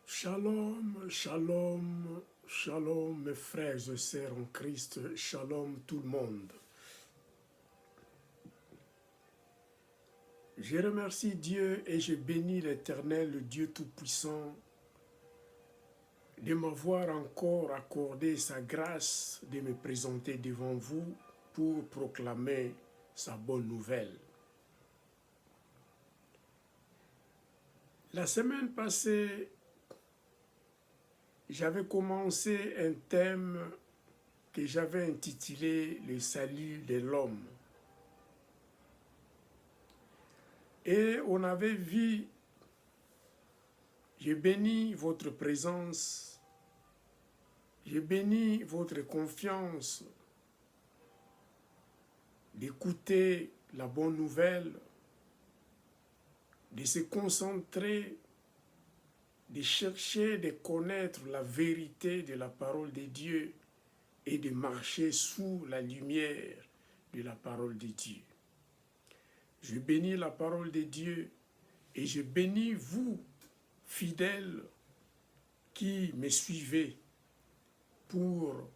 Shalom, shalom, shalom mes frères et sœurs en Christ, shalom tout le monde. Je remercie Dieu et je bénis l'Éternel, le Dieu Tout-Puissant, de m'avoir encore accordé sa grâce de me présenter devant vous pour proclamer sa bonne nouvelle. La semaine passée, j'avais commencé un thème que j'avais intitulé « Le salut de l'homme ». Et on avait vu, je bénis votre présence, je bénis votre confiance d'écouter la bonne nouvelle, de se concentrer, de chercher, de connaître la vérité de la parole de Dieu et de marcher sous la lumière de la parole de Dieu. Je bénis la parole de Dieu et je bénis vous, fidèles, qui me suivez pour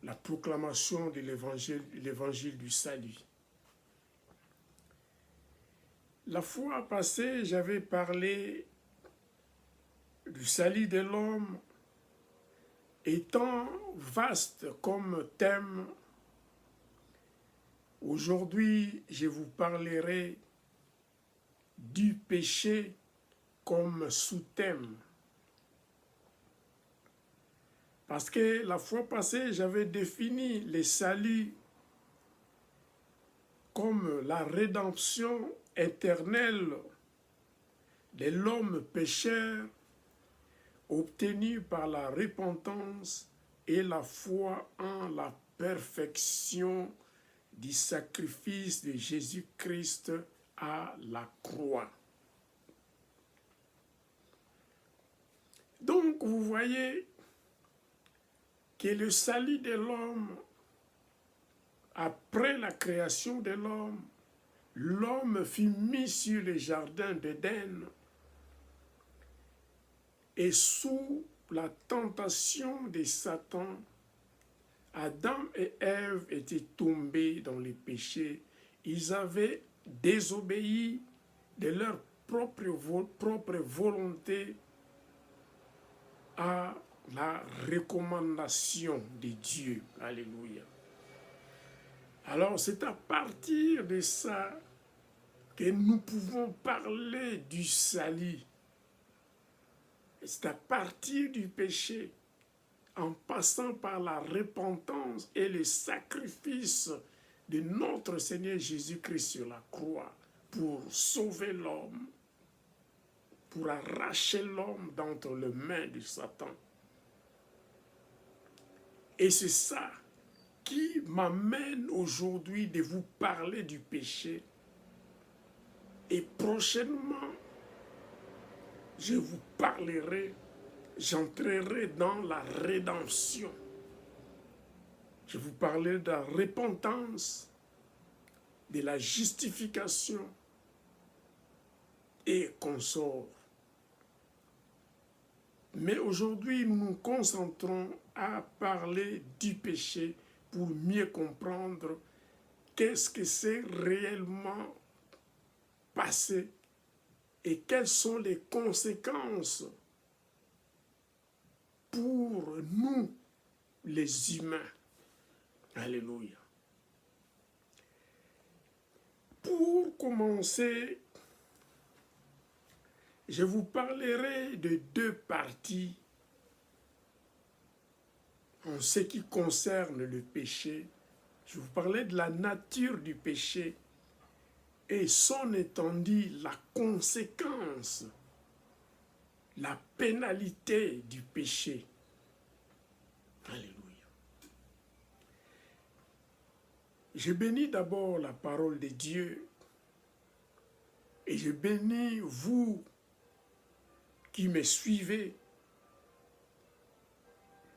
la proclamation de l'évangile du salut. La fois passée, j'avais parlé du salut de l'homme étant vaste comme thème. Aujourd'hui, je vous parlerai du péché comme sous-thème. Parce que la fois passée, j'avais défini le salut comme la rédemption éternelle de l'homme pécheur obtenue par la repentance et la foi en la perfection du sacrifice de Jésus-Christ à la croix. Donc, vous voyez que le salut de l'homme, après la création de l'homme fut mis sur le jardin d'Éden et sous la tentation de Satan, Adam et Ève étaient tombés dans les péchés. Ils avaient désobéi de leur propre volonté à la recommandation de Dieu. Alléluia. Alors c'est à partir de ça que nous pouvons parler du salut. C'est à partir du péché, en passant par la repentance et le sacrifice de notre Seigneur Jésus-Christ sur la croix pour sauver l'homme, pour arracher l'homme d'entre les mains de Satan. Et c'est ça qui m'amène aujourd'hui de vous parler du péché. Et prochainement, je vous parlerai, j'entrerai dans la rédemption. Je vous parlerai de la repentance, de la justification et consort. Mais aujourd'hui, nous nous concentrons à parler du péché pour mieux comprendre qu'est-ce que c'est réellement passé et quelles sont les conséquences pour nous, les humains. Alléluia. Pour commencer, je vous parlerai de deux parties en ce qui concerne le péché. Je vous parlerai de la nature du péché et son étendue, la conséquence, la pénalité du péché. Alléluia. Je bénis d'abord la parole de Dieu et je bénis vous qui me suivez,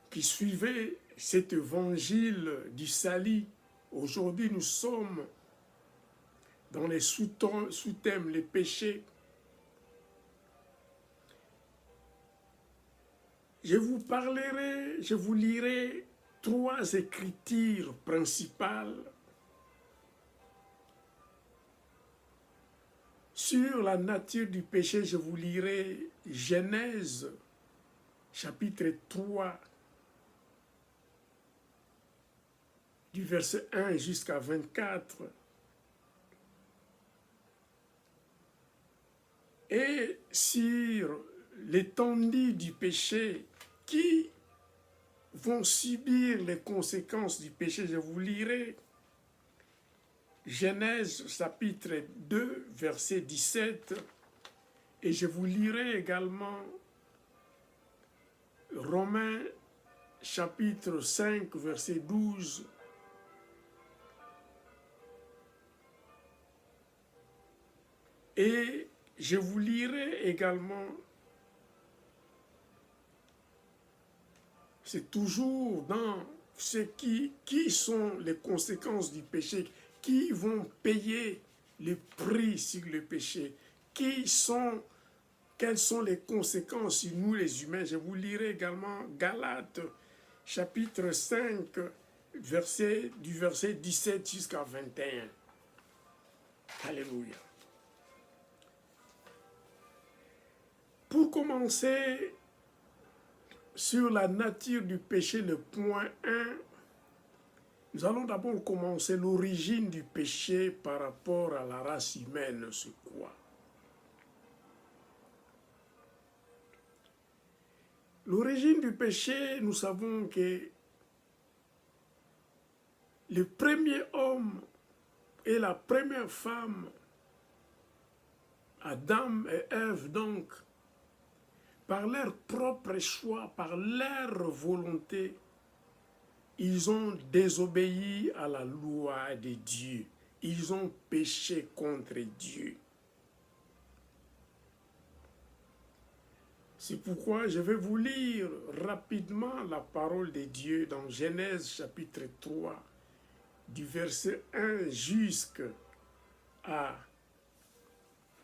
qui suivez cet évangile du salut. Aujourd'hui, nous sommes dans les sous-thèmes, les péchés. je vous parlerai, je vous lirai 3 écritures principales sur la nature du péché. Je vous lirai Genèse, chapitre 3, du verset 1 jusqu'à 24. Et sur l'étendue du péché, qui vont subir les conséquences du péché, je vous lirai Genèse chapitre 2, verset 17, et je vous lirai également Romains chapitre 5, verset 12, et je vous lirai également, c'est toujours dans ce qui sont les conséquences du péché, qui vont payer le prix sur le péché, quelles sont les conséquences sur nous les humains. Je vous lirai également Galates chapitre 5, du verset 17 jusqu'à 21. Alléluia. Pour commencer, sur la nature du péché, le point 1, nous allons d'abord commencer l'origine du péché par rapport à la race humaine, c'est quoi? L'origine du péché, nous savons que le premier homme et la première femme, Adam et Ève donc, par leur propre choix, par leur volonté, ils ont désobéi à la loi de Dieu. Ils ont péché contre Dieu. C'est pourquoi je vais vous lire rapidement la parole de Dieu dans Genèse chapitre 3, du verset 1 jusqu'à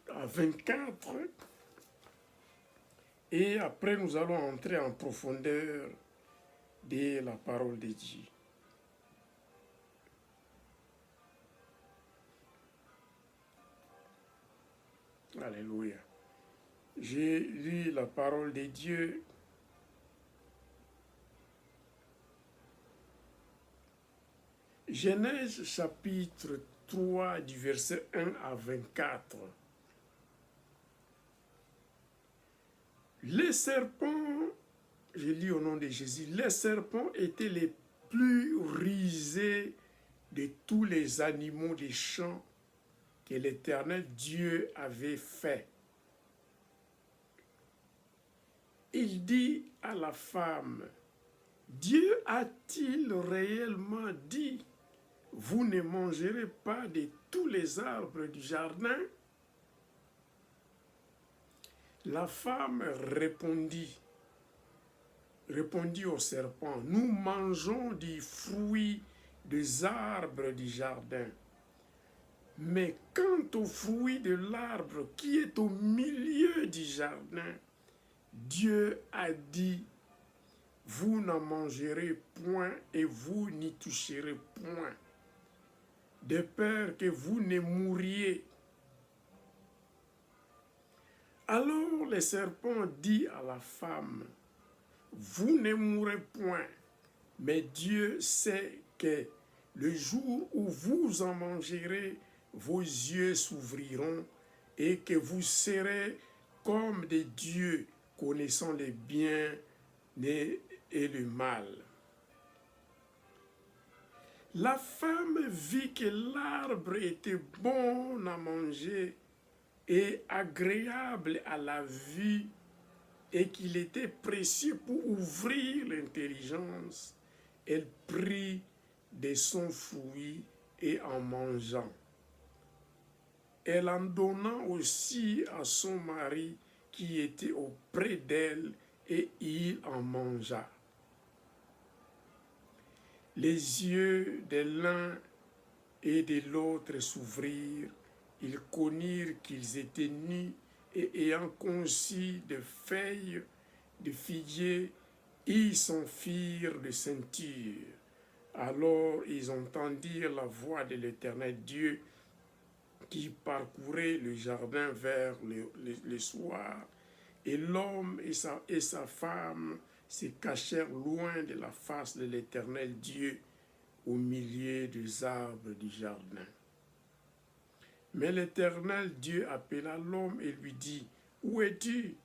24. Et après, nous allons entrer en profondeur de la parole de Dieu. Alléluia. J'ai lu la parole de Dieu. Genèse chapitre 3 du verset 1 à 24. Les serpents, je lis au nom de Jésus, les serpents étaient les plus rusés de tous les animaux des champs que l'Éternel Dieu avait fait. Il dit à la femme, Dieu a-t-il réellement dit, vous ne mangerez pas de tous les arbres du jardin? La femme répondit au serpent, nous mangeons du fruit des arbres du jardin. Mais quant au fruit de l'arbre qui est au milieu du jardin, Dieu a dit, vous n'en mangerez point et vous n'y toucherez point, de peur que vous ne mouriez. Alors le serpent dit à la femme, vous ne mourrez point, mais Dieu sait que le jour où vous en mangerez, vos yeux s'ouvriront et que vous serez comme des dieux, connaissant le bien et le mal. La femme vit que l'arbre était bon à manger et agréable à la vue et qu'il était précieux pour ouvrir l'intelligence. Elle prit de son fruit et en mangeant. Elle en donna aussi à son mari qui était auprès d'elle et il en mangea. Les yeux de l'un et de l'autre s'ouvrirent, ils connurent qu'ils étaient nus et ayant conçu des feuilles de figuier, ils s'enfuirent de ceinture. Alors ils entendirent la voix de l'Éternel Dieu qui parcourait le jardin vers le soir. Et l'homme et sa femme se cachèrent loin de la face de l'Éternel Dieu au milieu des arbres du jardin. Mais l'Éternel Dieu appela l'homme et lui dit, « Où es-tu »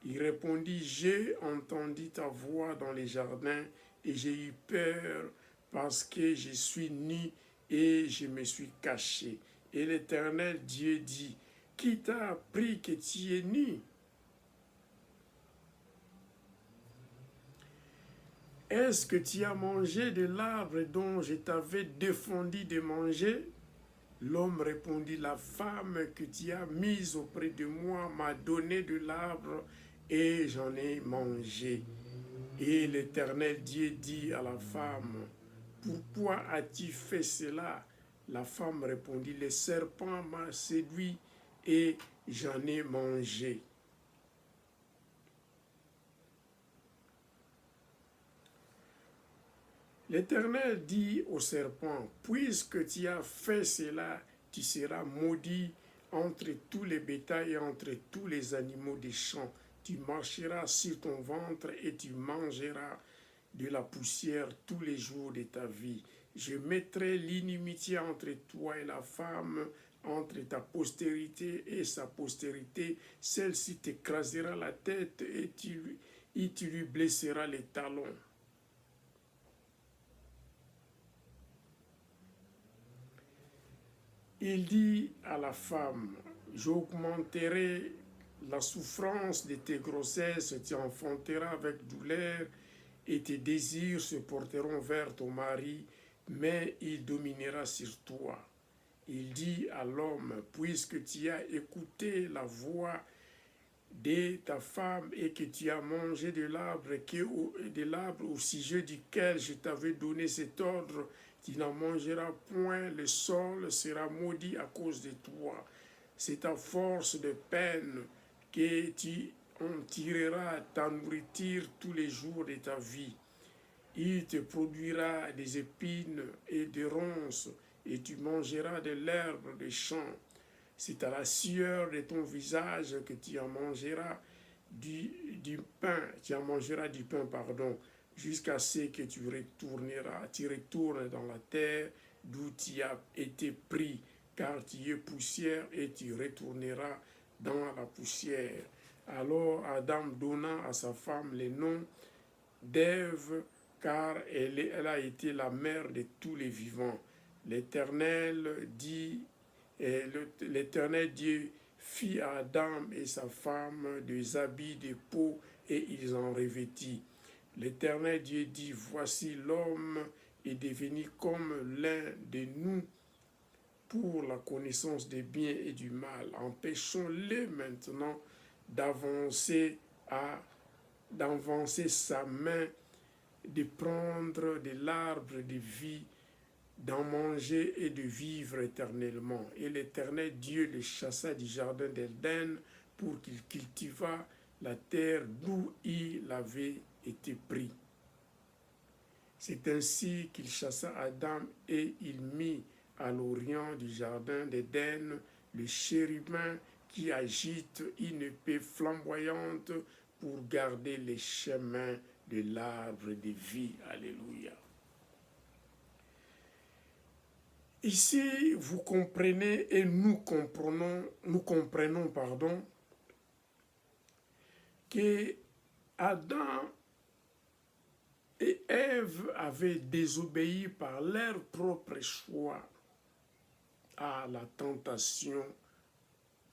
Il répondit, « J'ai entendu ta voix dans les jardins et j'ai eu peur parce que je suis nu et je me suis caché. » Et l'Éternel Dieu dit, « Qui t'a appris que tu es nu? Est-ce que tu as mangé de l'arbre dont je t'avais défendu de manger ?» L'homme répondit, « La femme que tu as mise auprès de moi m'a donné de l'arbre et j'en ai mangé. » Et l'Éternel Dieu dit à la femme, « Pourquoi as-tu fait cela ?» La femme répondit, « Le serpent m'a séduit et j'en ai mangé. » L'Éternel dit au serpent, « Puisque tu as fait cela, tu seras maudit entre tous les bétails et entre tous les animaux des champs. Tu marcheras sur ton ventre et tu mangeras de la poussière tous les jours de ta vie. Je mettrai l'inimitié entre toi et la femme, entre ta postérité et sa postérité. Celle-ci t'écrasera la tête et tu lui blesseras les talons. » Il dit à la femme, « J'augmenterai la souffrance de tes grossesses, tu enfanteras avec douleur et tes désirs se porteront vers ton mari, mais il dominera sur toi. » Il dit à l'homme, « Puisque tu as écouté la voix de ta femme et que tu as mangé de l'arbre au sujet duquel je t'avais donné cet ordre, tu n'en mangeras point, le sol sera maudit à cause de toi. C'est à force de peine que tu en tireras ta nourriture tous les jours de ta vie. Il te produira des épines et des ronces, et tu mangeras de l'herbe des champs. C'est à la sueur de ton visage que tu en mangeras du pain, jusqu'à ce que tu retournes dans la terre d'où tu as été pris, car tu es poussière et tu retourneras dans la poussière. Alors Adam donna à sa femme le nom d'Ève, car elle a été la mère de tous les vivants. L'Éternel Dieu fit à Adam et sa femme des habits de peau et ils en revêtit. L'Éternel Dieu dit, « Voici l'homme est devenu comme l'un de nous pour la connaissance des biens et du mal. Empêchons-le maintenant d'avancer sa main, de prendre de l'arbre de vie, d'en manger et de vivre éternellement. » Et l'Éternel Dieu le chassa du jardin d'Éden pour qu'il cultivât la terre d'où il avait été pris. C'est ainsi qu'il chassa Adam et il mit à l'orient du jardin d'Éden le chérubin qui agite une épée flamboyante pour garder les chemins de l'arbre de vie. Alléluia. Ici, vous comprenez et nous comprenons, que Adam et Ève avaient désobéi par leur propre choix à la tentation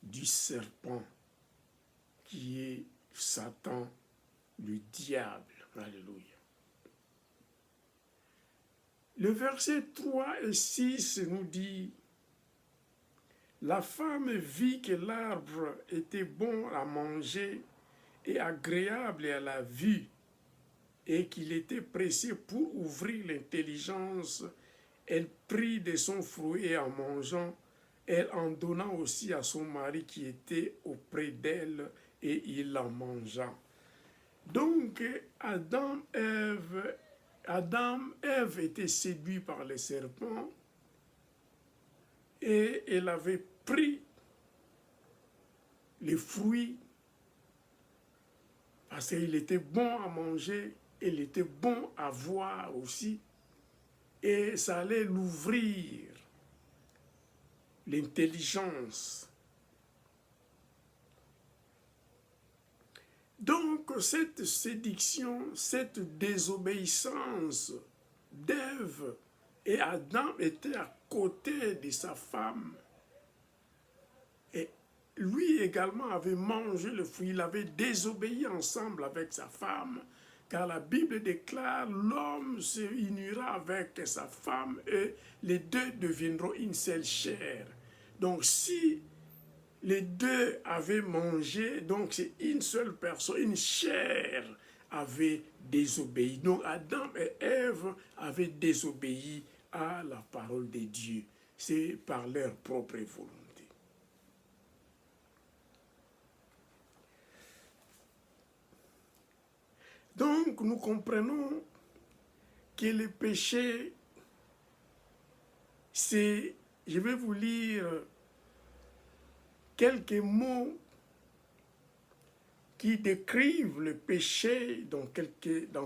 du serpent qui est Satan, le diable. Alléluia. Le verset 3 et 6 nous dit, « La femme vit que l'arbre était bon à manger et agréable à la vue, et qu'il était pressé pour ouvrir l'intelligence. Elle prit de son fruit et en mangeant, elle en donna aussi à son mari qui était auprès d'elle, et il en mangea. » Donc, Adam, Ève était séduit par les serpents et elle avait pris les fruits parce qu'il était bon à manger, il était bon à voir aussi, et ça allait l'ouvrir l'intelligence. Donc cette séduction, cette désobéissance d'Ève et Adam était à côté de sa femme. Et lui également avait mangé le fruit, il avait désobéi ensemble avec sa femme, car la Bible déclare l'homme se unira avec sa femme et les deux deviendront une seule chair. Donc si les deux avaient mangé, donc c'est une seule personne, une chair avait désobéi. Donc Adam et Ève avaient désobéi à la parole de Dieu. C'est par leur propre volonté. Donc nous comprenons que le péché, c'est, je vais vous lire quelques mots qui décrivent le péché dans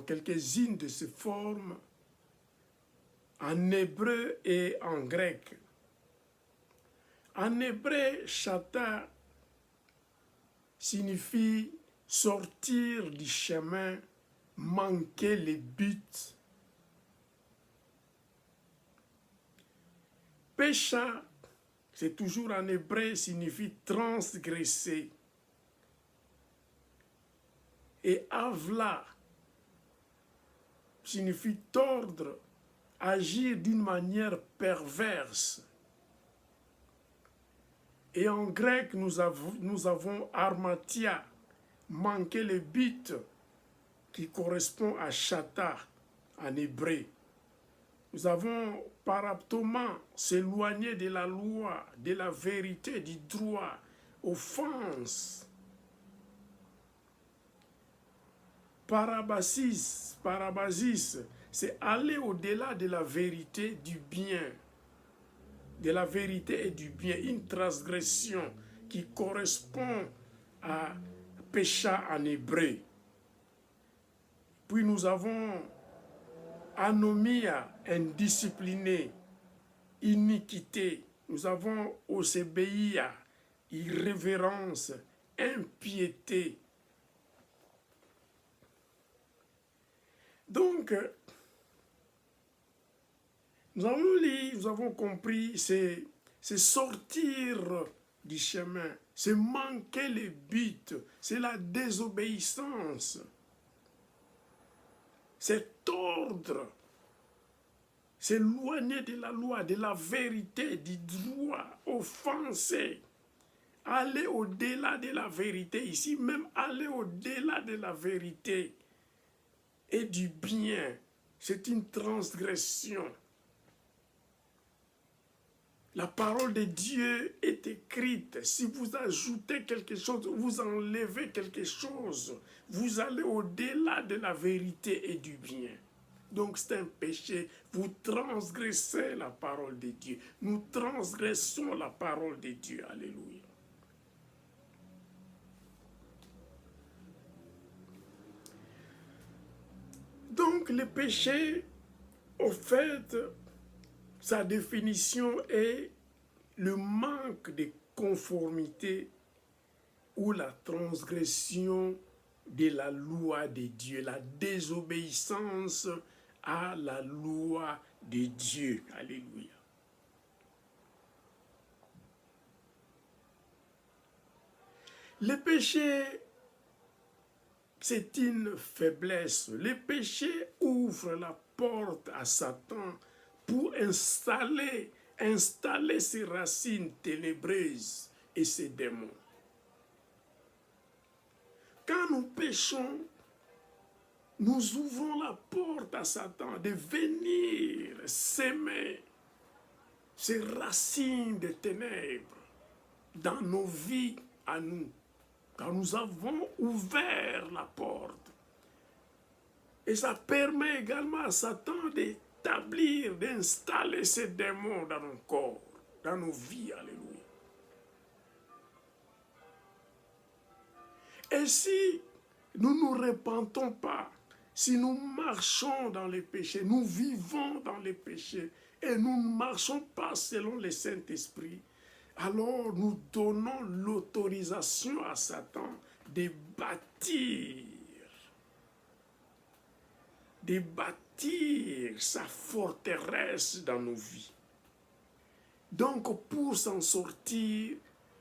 quelques-unes de ses formes, en hébreu et en grec. En hébreu, chata signifie sortir du chemin, manquer le but. Pécha, c'est toujours en hébreu, signifie transgresser. Et avla signifie tordre, agir d'une manière perverse. Et en grec, nous avons armatia, manquer le but, qui correspond à chata en hébreu. Nous avons paraptoma, s'éloigner de la loi, de la vérité, du droit, offense. Parabasis, c'est aller au-delà de la vérité du bien, de la vérité et du bien, une transgression qui correspond à péché en hébreu. Puis nous avons anomia, indiscipliné, iniquité. Nous avons osébeia, irrévérence, impiété. Donc, nous avons compris, c'est sortir du chemin, c'est manquer le but, c'est la désobéissance, c'est tordre, c'est éloigner de la loi, de la vérité, du droit, offenser, aller au-delà de la vérité, ici même aller au-delà de la vérité et du bien, c'est une transgression. La parole de Dieu est écrite. Si vous ajoutez quelque chose, vous enlevez quelque chose, vous allez au-delà de la vérité et du bien. Donc c'est un péché. Vous transgressez la parole de Dieu. Nous transgressons la parole de Dieu. Alléluia. Donc le péché, au fait, sa définition est le manque de conformité ou la transgression de la loi de Dieu, la désobéissance à la loi de Dieu. Alléluia. Le péché, c'est une faiblesse. Le péché ouvre la porte à Satan pour installer ses racines ténébreuses et ses démons. Quand nous péchons, nous ouvrons la porte à Satan de venir s'aimer ces racines de ténèbres dans nos vies à nous. Car nous avons ouvert la porte. Et ça permet également à Satan d'établir, d'installer ces démons dans nos corps, dans nos vies. Alléluia. Et si nous ne nous repentons pas, si nous marchons dans les péchés, nous vivons dans les péchés, et nous ne marchons pas selon le Saint-Esprit, alors nous donnons l'autorisation à Satan de bâtir sa forteresse dans nos vies. Donc pour s'en sortir,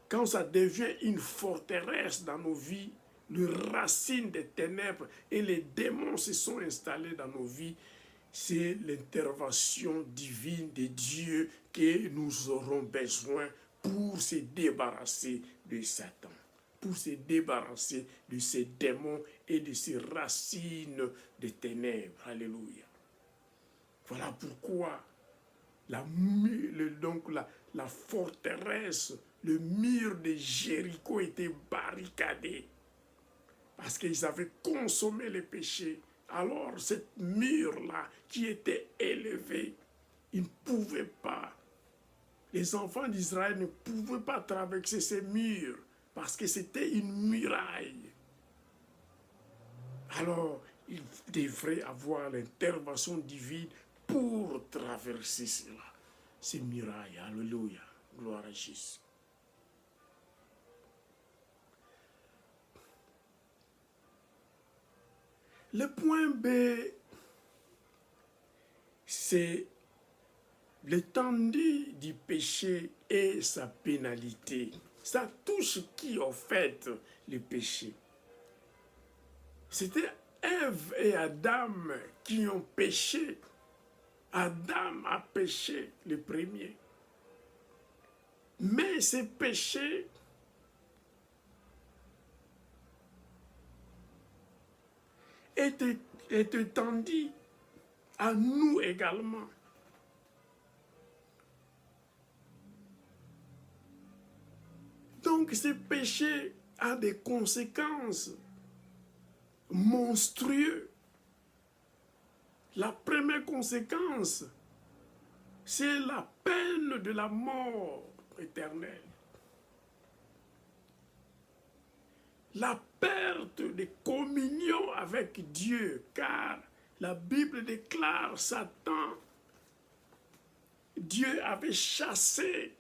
quand ça devient une forteresse dans nos vies, les racines des ténèbres et les démons se sont installés dans nos vies, c'est l'intervention divine de Dieu que nous aurons besoin pour se débarrasser de Satan, pour se débarrasser de ces démons et de ces racines des ténèbres. Alléluia. Voilà pourquoi la forteresse, le mur de Jéricho était barricadé parce qu'ils avaient consommé les péchés. Alors, cette mur-là qui était élevé, ils ne pouvaient pas. Les enfants d'Israël ne pouvaient pas traverser ces murs parce que c'était une muraille. Alors, il devrait avoir l'intervention divine pour traverser cela, ces murailles. Alléluia. Gloire à Jésus. Le point B, c'est l'étendue du péché et sa pénalité. Ça touche qui, en fait, le péché? C'était Ève et Adam qui ont péché. Adam a péché le premier. Mais ce péché est étendu à nous également. Donc ce péché a des conséquences monstrueuses. La première conséquence, c'est la peine de la mort éternelle. La perte de communion avec Dieu, car la Bible déclare Satan, Dieu avait chassé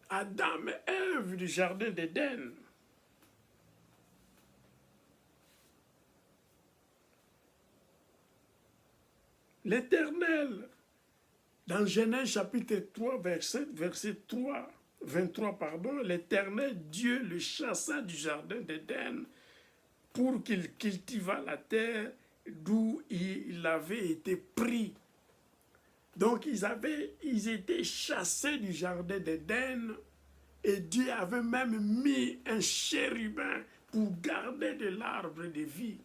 Adam et Ève du jardin d'Éden. L'Éternel, dans Genèse chapitre 3, verset 23, l'Éternel Dieu le chassa du jardin d'Éden pour qu'il cultivât la terre d'où il avait été pris. Donc ils étaient chassés du jardin d'Éden et Dieu avait même mis un chérubin pour garder de l'arbre de vie.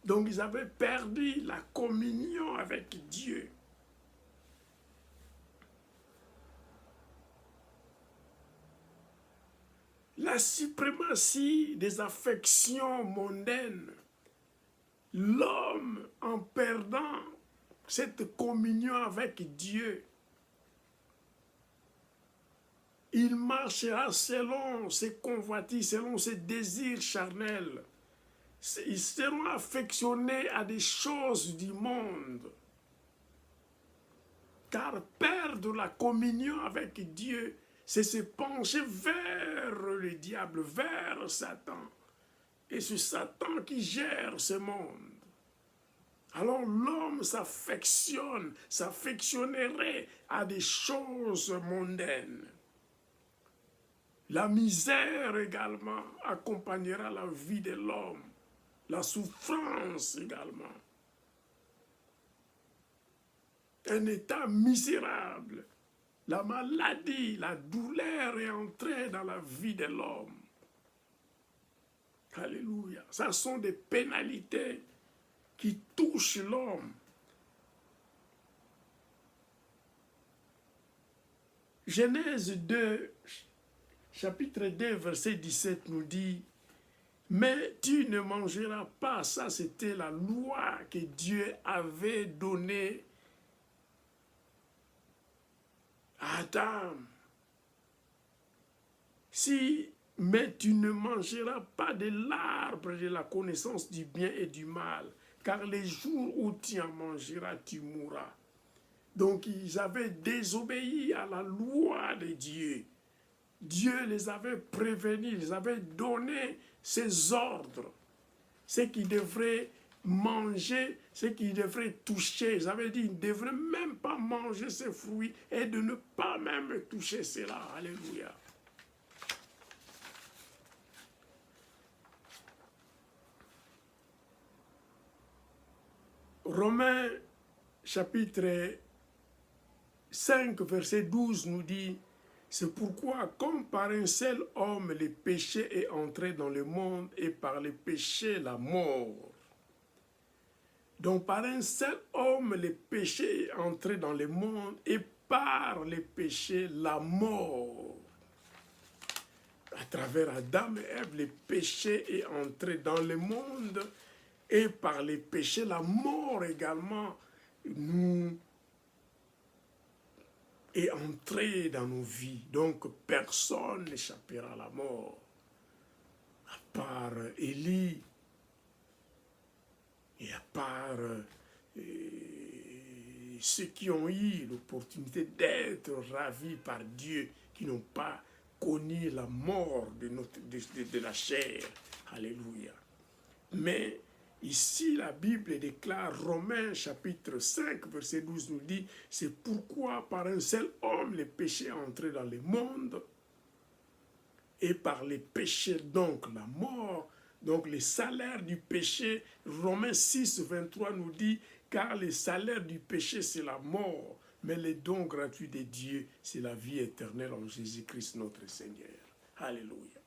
Donc ils avaient perdu la communion avec Dieu. La suprématie des affections mondaines, l'homme en perdant cette communion avec Dieu, il marchera selon ses convoitises, selon ses désirs charnels. Ils seront affectionnés à des choses du monde. Car perdre la communion avec Dieu, c'est se pencher vers le diable, vers Satan. Et c'est Satan qui gère ce monde. Alors l'homme s'affectionnerait à des choses mondaines. La misère également accompagnera la vie de l'homme. La souffrance également. Un état misérable. La maladie, la douleur est entrée dans la vie de l'homme. Alléluia. Ce sont des pénalités qui touchent l'homme. Genèse 2, chapitre 2, verset 17 nous dit: Mais tu ne mangeras pas. Ça, c'était la loi que Dieu avait donnée à Adam. Mais tu ne mangeras pas de l'arbre de la connaissance du bien et du mal, car les jours où tu en mangeras, tu mourras. Donc ils avaient désobéi à la loi de Dieu. Dieu les avait prévenus, ils avaient donné ses ordres, ce qu'ils devraient manger, ce qu'ils devraient toucher. Ils avaient dit qu'ils ne devraient même pas manger ces fruits et de ne pas même toucher cela. Alléluia. Romains chapitre 5, verset 12 nous dit, c'est pourquoi, comme par un seul homme, le péché est entré dans le monde et par le péché, la mort. Donc par un seul homme, le péché est entré dans le monde et par le péché, la mort. À travers Adam et Ève, le péché est entré dans le monde et par le péché, la mort également nous est entrée dans nos vies. Donc personne n'échappera à la mort, à part Élie et à part ceux qui ont eu l'opportunité d'être ravis par Dieu, qui n'ont pas connu la mort de la chair. Alléluia. Mais ici, la Bible déclare, Romains chapitre 5, verset 12 nous dit, c'est pourquoi par un seul homme le péché est entré dans le monde, et par les péchés donc la mort. Donc le salaire du péché, Romains 6, 23 nous dit, car le salaire du péché c'est la mort, mais le don gratuit de Dieu c'est la vie éternelle en Jésus-Christ notre Seigneur. Alléluia.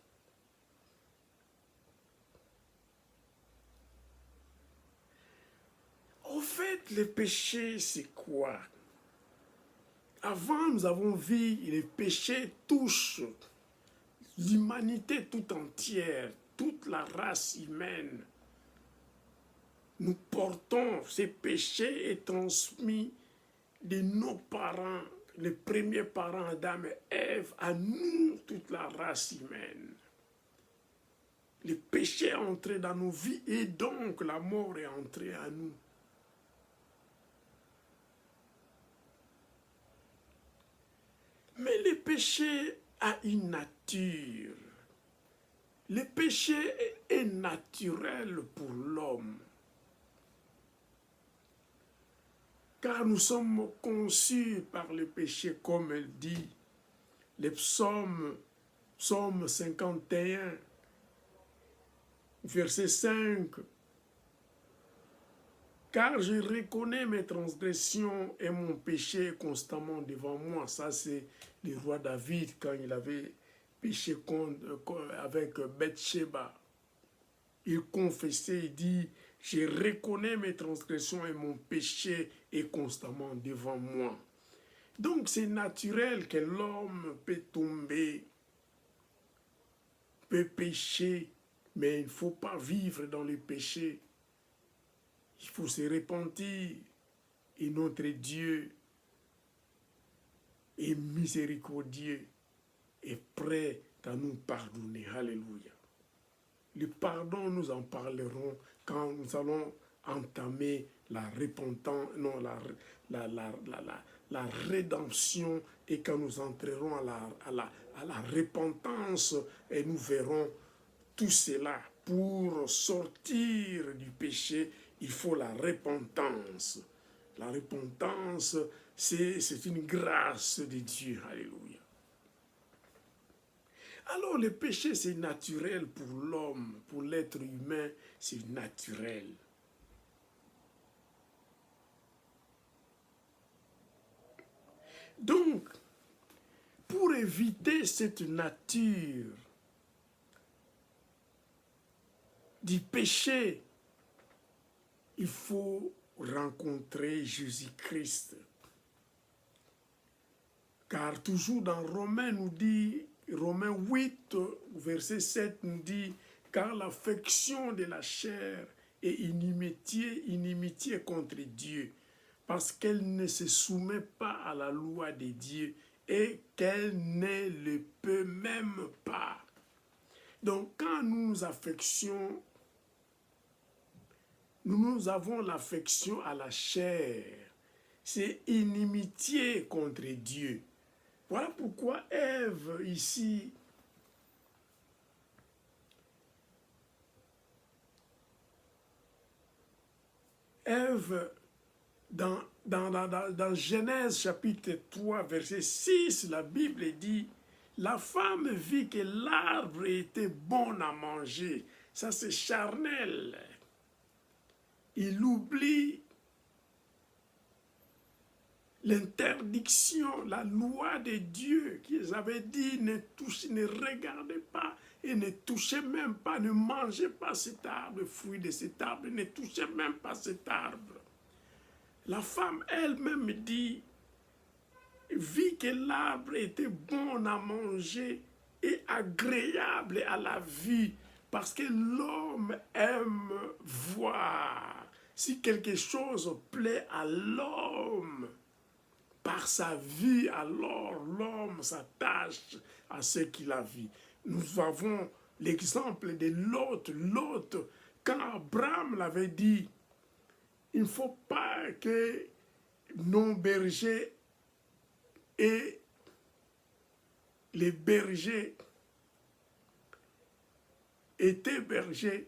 Au fait, le péché, c'est quoi? Avant, nous avons vu, le péché touche l'humanité tout entière, toute la race humaine. Nous portons ces péchés et transmis de nos parents, les premiers parents Adam et Ève, à nous, toute la race humaine. Le péché est entré dans nos vies et donc la mort est entrée à nous. Mais le péché a une nature. Le péché est naturel pour l'homme. Car nous sommes conçus par le péché, comme elle dit, le psaume 51, verset 5. Car je reconnais mes transgressions et mon péché est constamment devant moi. Ça, c'est le roi David quand il avait péché avec Bathsheba. Il confessait, il dit, je reconnais mes transgressions et mon péché est constamment devant moi. Donc c'est naturel que l'homme peut tomber, peut pécher, mais il ne faut pas vivre dans le péché. Il faut se repentir et notre Dieu est miséricordieux et prêt à nous pardonner. Alléluia. Le pardon, nous en parlerons quand nous allons entamer la repentance, non, la rédemption et quand nous entrerons à la repentance et nous verrons tout cela. Pour sortir du péché, il faut la repentance. La repentance, c'est une grâce de Dieu. Alléluia. Alors le péché, c'est naturel pour l'homme, pour l'être humain, c'est naturel. Donc, pour éviter cette nature du péché, il faut rencontrer Jésus-Christ. Car toujours dans Romains nous dit, Romains 8, verset 7 nous dit, car l'affection de la chair est inimitié contre Dieu, parce qu'elle ne se soumet pas à la loi de Dieu et qu'elle ne le peut même pas. Donc quand nous avons l'affection à la chair, c'est inimitié contre Dieu. Voilà pourquoi Ève ici dans Genèse chapitre 3 verset 6, la Bible dit: la femme vit que l'arbre était bon à manger. Ça c'est charnel. Il oublie l'interdiction, la loi de Dieu qu'ils avaient dit ne regardez pas et ne touchez même pas, ne mangez pas cet arbre, le fruit de cet arbre, ne touchez même pas cet arbre. La femme elle-même vit que l'arbre était bon à manger et agréable à la vue, parce que l'homme aime voir. Si quelque chose plaît à l'homme par sa vie, alors l'homme s'attache à ce qu'il a vu. Nous avons l'exemple de Lot. Lot, quand Abraham l'avait dit, il ne faut pas que nos bergers et les bergers étaient bergers,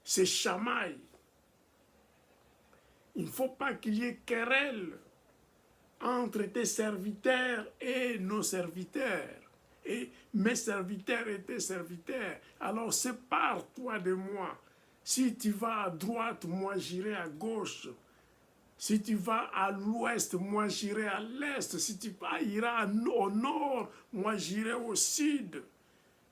se chamaillent. Il ne faut pas qu'il y ait querelle entre tes serviteurs et nos serviteurs. Et mes serviteurs et tes serviteurs. Alors sépare-toi de moi. Si tu vas à droite, moi j'irai à gauche. Si tu vas à l'ouest, moi j'irai à l'est. Si tu iras au nord, moi j'irai au sud.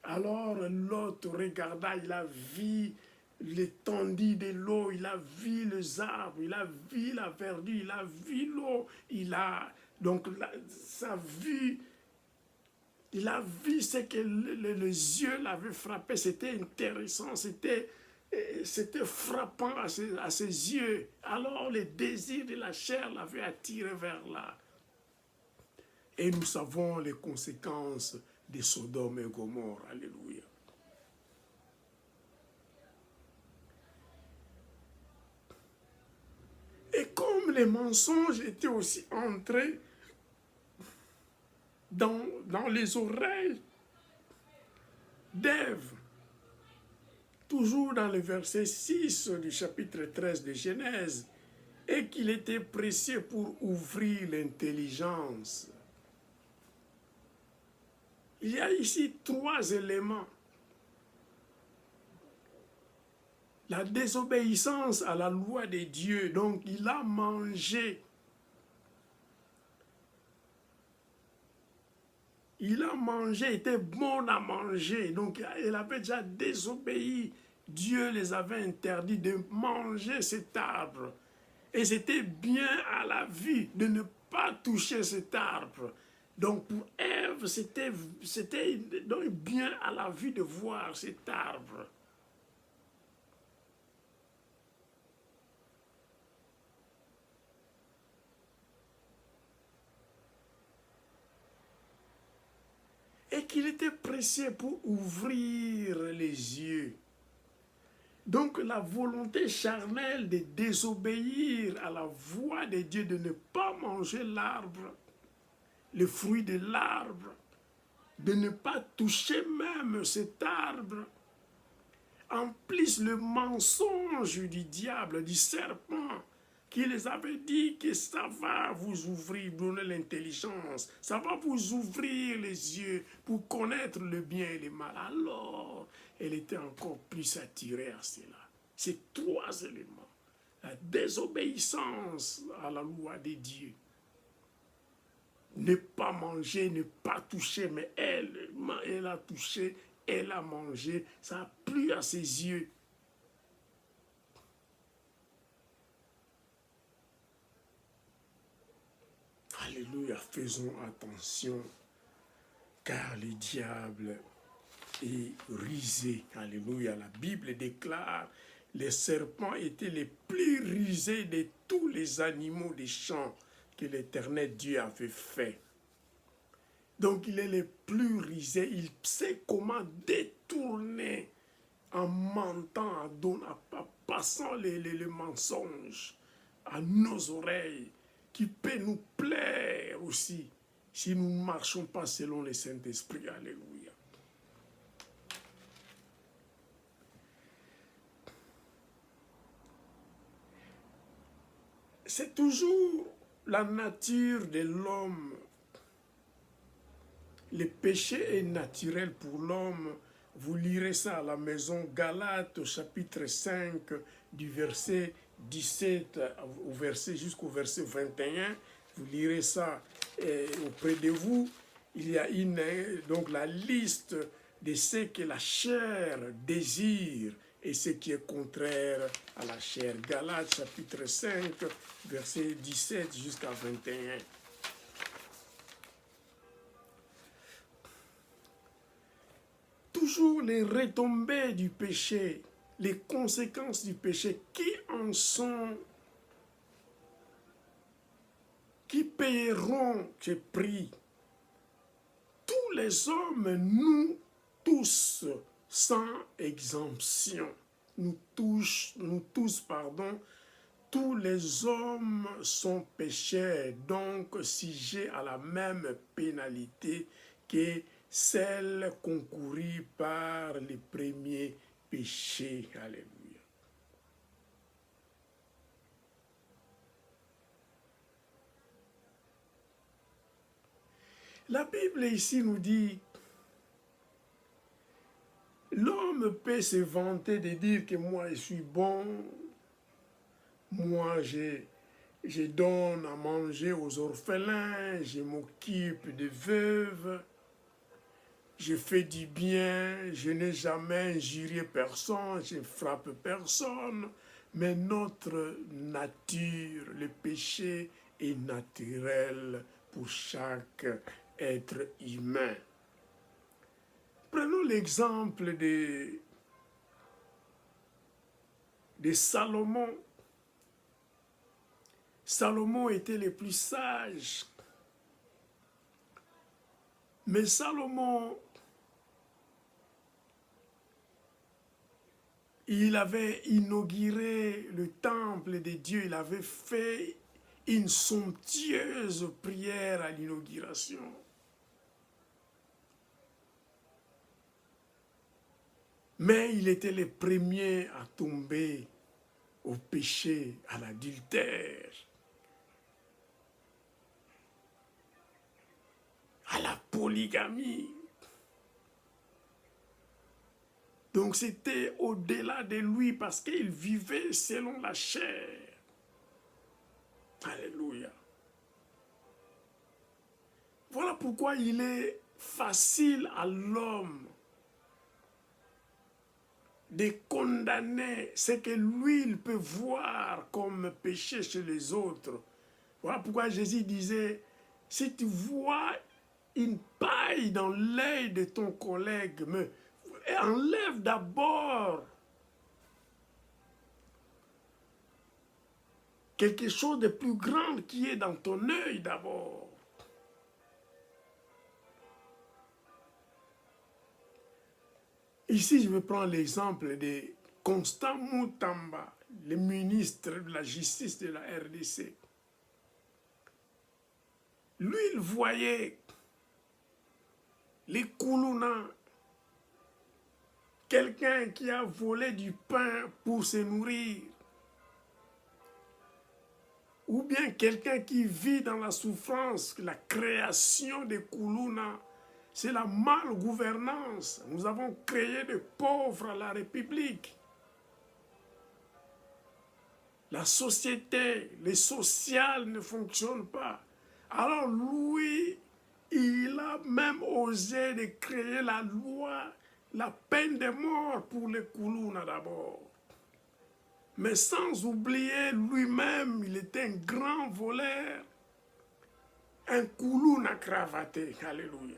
Alors l'autre regarda, il a vu l'étendue de l'eau, il a vu les arbres, il a vu la verdure, il a vu l'eau, donc sa vue, il a vu ce que les yeux l'avaient frappé, c'était intéressant, c'était frappant à ses yeux. Alors les désirs de la chair l'avaient attiré vers là. Et nous savons les conséquences de Sodome et Gomorrhe. Alléluia. Et comme les mensonges étaient aussi entrés dans les oreilles d'Ève, toujours dans le verset 6 du chapitre 13 de Genèse, et qu'il était précieux pour ouvrir l'intelligence. Il y a ici 3 éléments. La désobéissance à la loi de Dieu, donc il a mangé. Il a mangé, était bon à manger, donc il avait déjà désobéi. Dieu les avait interdits de manger cet arbre. Et c'était bien à la vue de ne pas toucher cet arbre. Donc pour Ève, c'était donc bien à la vue de voir cet arbre. Et qu'il était pressé pour ouvrir les yeux. Donc la volonté charnelle de désobéir à la voix de Dieu, de ne pas manger l'arbre, le fruit de l'arbre, de ne pas toucher même cet arbre. En plus, le mensonge du diable, du serpent, qui les avait dit que ça va vous ouvrir, donner l'intelligence, ça va vous ouvrir les yeux pour connaître le bien et le mal. Alors, elle était encore plus attirée à cela. Ces 3 éléments. La désobéissance à la loi de Dieu. Ne pas manger, ne pas toucher, mais elle a touché, elle a mangé, ça a plu à ses yeux. Alléluia, faisons attention, car le diable et rusé. Alléluia. La Bible déclare, les serpents étaient les plus rusés de tous les animaux des champs que l'Éternel Dieu avait fait. Donc il est le plus rusé, il sait comment détourner en mentant, en passant les mensonges à nos oreilles, qui peut nous plaire aussi si nous ne marchons pas selon le Saint-Esprit. Alléluia. C'est toujours la nature de l'homme. Le péché est naturel pour l'homme. Vous lirez ça à la maison, Galates au chapitre 5 du verset 17 au verset, jusqu'au verset 21. Vous lirez ça auprès de vous. Il y a donc la liste de ce que la chair désire et ce qui est contraire à la chair. Galates chapitre 5, verset 17 jusqu'à 21. Toujours les retombées du péché, les conséquences du péché, qui paieront ce prix? Tous les hommes, nous tous, sans exemption, tous, tous les hommes sont pécheurs, donc sujets à la même pénalité que celle concourue par les premiers péchés. Alléluia. La Bible ici nous dit, l'homme peut se vanter de dire que moi je suis bon, moi je donne à manger aux orphelins, je m'occupe des veuves, je fais du bien, je n'ai jamais injurié personne, je ne frappe personne, mais notre nature, le péché est naturel pour chaque être humain. Prenons l'exemple de Salomon. Salomon était le plus sage. Mais Salomon, il avait inauguré le temple de Dieu, il avait fait une somptueuse prière à l'inauguration. Mais il était le premier à tomber au péché, à l'adultère, à la polygamie. Donc c'était au-delà de lui parce qu'il vivait selon la chair. Alléluia. Voilà pourquoi il est facile à l'homme de condamner ce que lui, il peut voir comme péché chez les autres. Voilà pourquoi Jésus disait, si tu vois une paille dans l'œil de ton collègue, mais enlève d'abord quelque chose de plus grand qui est dans ton œil d'abord. Ici, je vais prendre l'exemple de Constant Mutamba, le ministre de la Justice de la RDC. Lui, il voyait les Koulouna, quelqu'un qui a volé du pain pour se nourrir, ou bien quelqu'un qui vit dans la souffrance, la création des Koulouna, c'est la malgouvernance. Nous avons créé des pauvres à la République. La société, les sociales ne fonctionnent pas. Alors lui, il a même osé de créer la loi, la peine de mort pour les Koulouna d'abord. Mais sans oublier lui-même, il était un grand voleur, un Koulouna cravaté. Alléluia.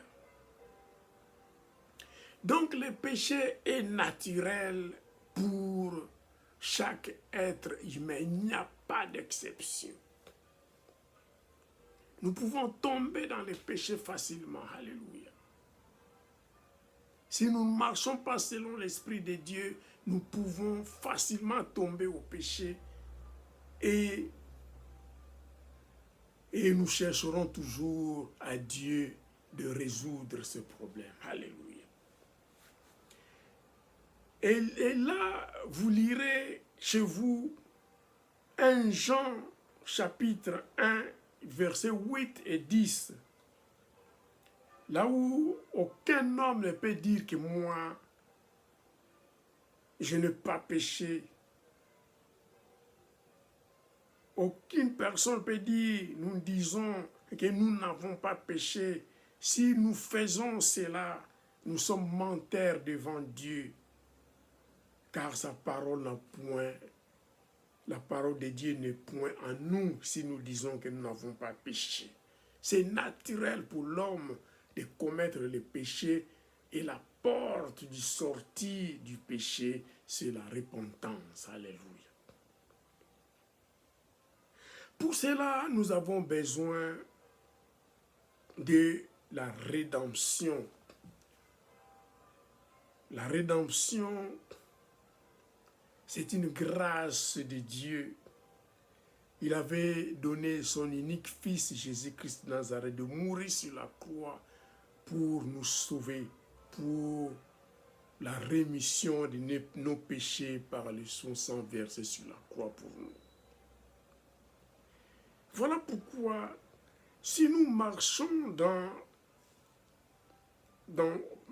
Donc le péché est naturel pour chaque être humain. Il n'y a pas d'exception. Nous pouvons tomber dans les péchés facilement. Alléluia. Si nous ne marchons pas selon l'Esprit de Dieu, nous pouvons facilement tomber au péché et nous chercherons toujours à Dieu de résoudre ce problème. Alléluia. Et là, vous lirez chez vous 1 Jean chapitre 1, versets 8 et 10. Là où aucun homme ne peut dire que moi, je n'ai pas péché. Aucune personne peut dire, nous disons que nous n'avons pas péché. Si nous faisons cela, nous sommes menteurs devant Dieu. Car sa parole n'a point, la parole de Dieu n'est point en nous si nous disons que nous n'avons pas péché. C'est naturel pour l'homme de commettre le péché et la porte du sortie du péché, c'est la repentance. Alléluia. Pour cela, nous avons besoin de la rédemption. La rédemption, c'est une grâce de Dieu. Il avait donné son unique fils, Jésus-Christ de Nazareth, de mourir sur la croix pour nous sauver, pour la rémission de nos péchés par le son sang versé sur la croix pour nous. Voilà pourquoi, si nous marchons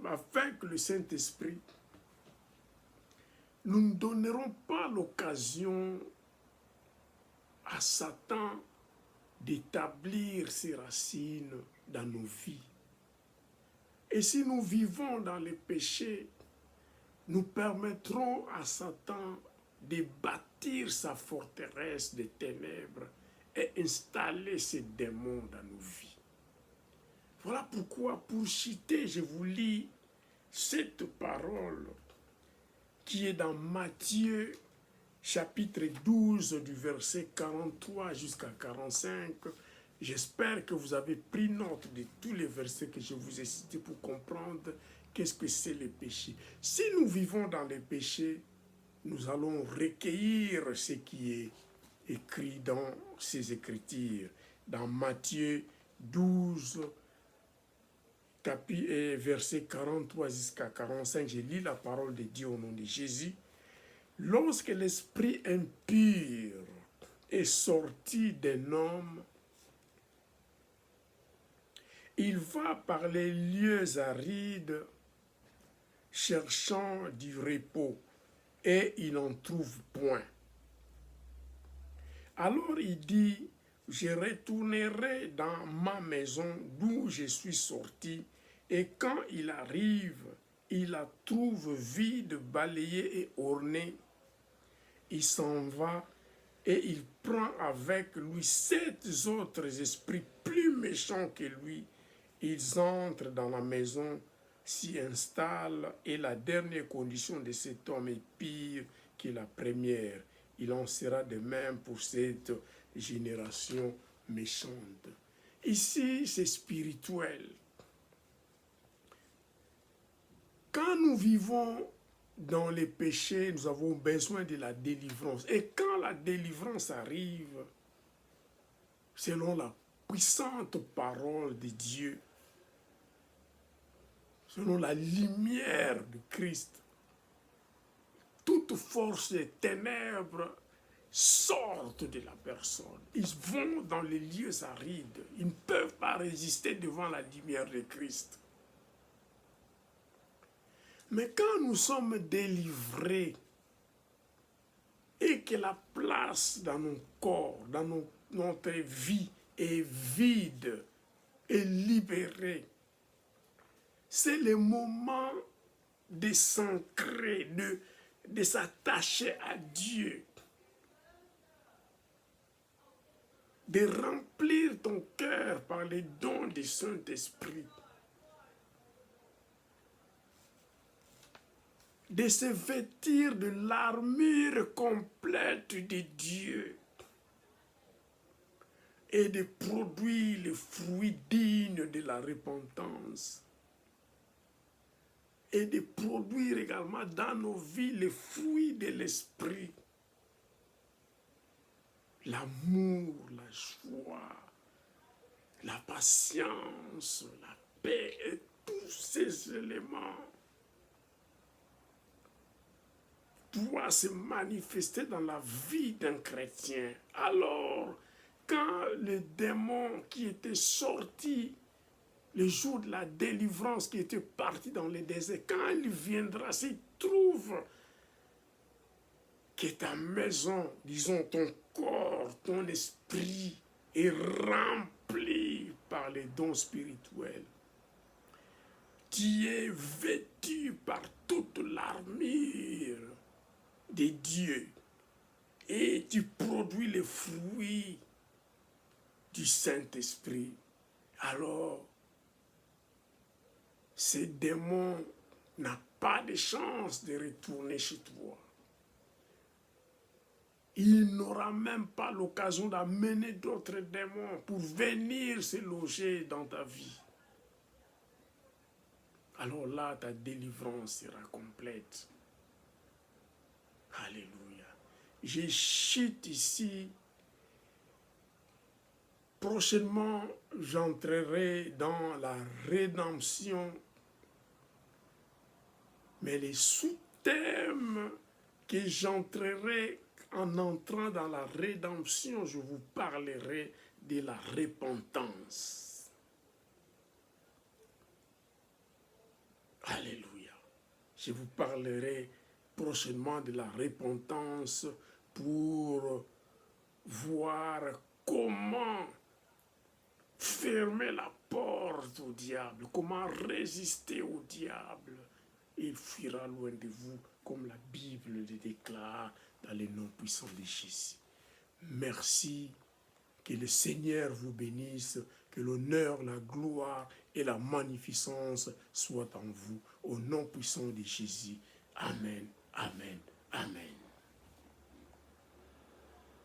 avec le Saint-Esprit, nous ne donnerons pas l'occasion à Satan d'établir ses racines dans nos vies. Et si nous vivons dans les péchés, nous permettrons à Satan de bâtir sa forteresse des ténèbres et installer ses démons dans nos vies. Voilà pourquoi, pour citer, je vous lis cette parole qui est dans Matthieu chapitre 12 du verset 43 jusqu'à 45. J'espère que vous avez pris note de tous les versets que je vous ai cités pour comprendre qu'est-ce que c'est le péché. Si nous vivons dans les péchés, nous allons recueillir ce qui est écrit dans ces Écritures. Dans Matthieu 12, verset 43 jusqu'à 45, je lis la parole de Dieu au nom de Jésus. Lorsque l'esprit impur est sorti d'un homme, il va par les lieux arides cherchant du repos et il n'en trouve point. Alors il dit, je retournerai dans ma maison d'où je suis sorti, et quand il arrive, il la trouve vide, balayée et ornée. Il s'en va et il prend avec lui 7 autres esprits plus méchants que lui. Ils entrent dans la maison, s'y installent, et la dernière condition de cet homme est pire que la première. Il en sera de même pour cette génération méchante. Ici, c'est spirituel. Quand nous vivons dans les péchés, nous avons besoin de la délivrance. Et quand la délivrance arrive, selon la puissante parole de Dieu, selon la lumière de Christ, toute force des ténèbres sortent de la personne. Ils vont dans les lieux arides. Ils ne peuvent pas résister devant la lumière de Christ. Mais quand nous sommes délivrés et que la place dans nos corps, dans notre vie est vide et libérée, c'est le moment de s'ancrer, de s'attacher à Dieu, de remplir ton cœur par les dons du Saint-Esprit. de se vêtir de l'armure complète de Dieu et de produire les fruits dignes de la repentance et de produire également dans nos vies les fruits de l'esprit, l'amour, la joie, la patience, la paix et tous ces éléments doivent se manifester dans la vie d'un chrétien. Alors, quand le démon qui était sorti le jour de la délivrance, qui était parti dans le désert, quand il viendra, s'il trouve que ta maison, disons ton corps, ton esprit est rempli par les dons spirituels, tu es vêtu par toute l'armure de Dieu et tu produis les fruits du Saint-Esprit, alors ce démon n'a pas de chance de retourner chez toi. Il n'aura même pas l'occasion d'amener d'autres démons pour venir se loger dans ta vie. Alors là, ta délivrance sera complète. Alléluia. Je chute ici. Prochainement, j'entrerai dans la rédemption. Mais les sous-thèmes que j'entrerai en entrant dans la rédemption, je vous parlerai de la repentance. Alléluia. Je vous parlerai prochainement de la repentance pour voir comment fermer la porte au diable, comment résister au diable. Il fuira loin de vous, comme la Bible le déclare dans le nom puissant de Jésus. Merci, que le Seigneur vous bénisse, que l'honneur, la gloire et la magnificence soient en vous, au nom puissant de Jésus. Amen, amen, amen.